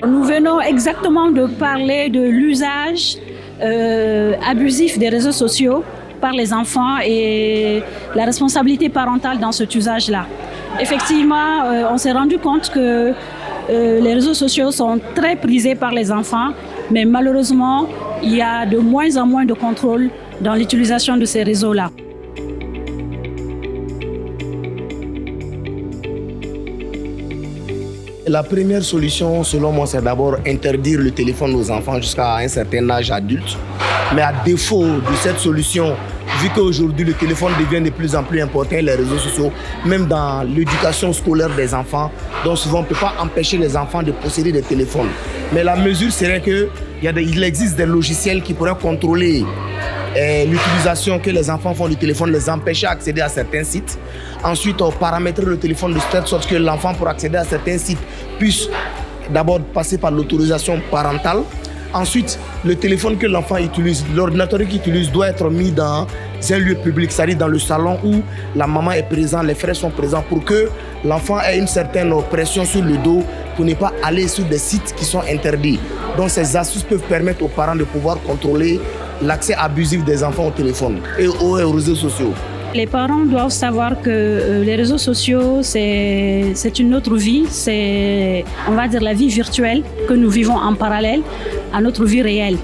Nous venons exactement de parler de l'usage abusif des réseaux sociaux par les enfants et la responsabilité parentale dans cet usage-là. Effectivement, on s'est rendu compte que les réseaux sociaux sont très prisés par les enfants, mais malheureusement, il y a de moins en moins de contrôle dans l'utilisation de ces réseaux-là. La première solution, selon moi, c'est d'abord interdire le téléphone aux enfants jusqu'à un certain âge adulte. Mais à défaut de cette solution, vu qu'aujourd'hui le téléphone devient de plus en plus important, les réseaux sociaux, même dans l'éducation scolaire des enfants, donc souvent on ne peut pas empêcher les enfants de posséder des téléphones. Mais la mesure serait qu'il existe des logiciels qui pourraient contrôler l'utilisation que les enfants font du téléphone, les empêcher d'accéder à certains sites. Ensuite, paramétrer le téléphone de telle sorte que l'enfant, pour accéder à certains sites, puisse d'abord passer par l'autorisation parentale. Ensuite, le téléphone que l'enfant utilise, l'ordinateur qu'il utilise doit être mis dans un lieu public, c'est-à-dire dans le salon où la maman est présente, les frères sont présents, pour que l'enfant ait une certaine pression sur le dos pour ne pas aller sur des sites qui sont interdits. Donc ces astuces peuvent permettre aux parents de pouvoir contrôler l'accès abusif des enfants au téléphone et aux réseaux sociaux. Les parents doivent savoir que les réseaux sociaux, c'est une autre vie, c'est, on va dire, la vie virtuelle que nous vivons en parallèle à notre vie réelle.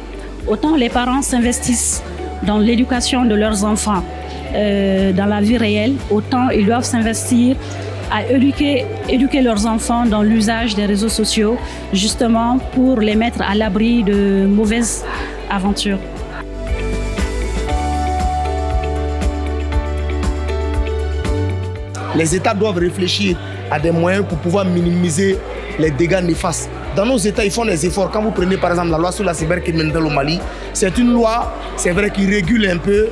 Autant les parents s'investissent dans l'éducation de leurs enfants dans la vie réelle, autant ils doivent s'investir à éduquer leurs enfants dans l'usage des réseaux sociaux, justement pour les mettre à l'abri de mauvaises aventures. Les États doivent réfléchir à des moyens pour pouvoir minimiser les dégâts néfastes. Dans nos États, ils font des efforts. Quand vous prenez par exemple la loi sur la cybercriminalité au Mali, c'est une loi, c'est vrai, qui régule un peu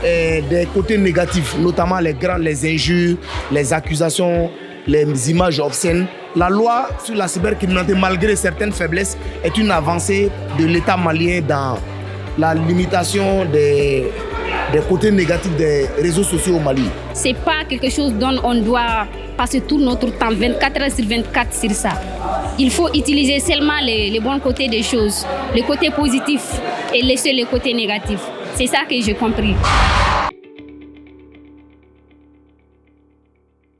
des côtés négatifs, notamment les injures, les accusations, les images obscènes. La loi sur la cybercriminalité, malgré certaines faiblesses, est une avancée de l'État malien dans la limitation des côtés négatifs des réseaux sociaux au Mali. Ce n'est pas quelque chose dont on doit passer tout notre temps, 24 heures sur 24 sur ça. Il faut utiliser seulement les bons côtés des choses, les côtés positifs et laisser les côtés négatifs. C'est ça que j'ai compris.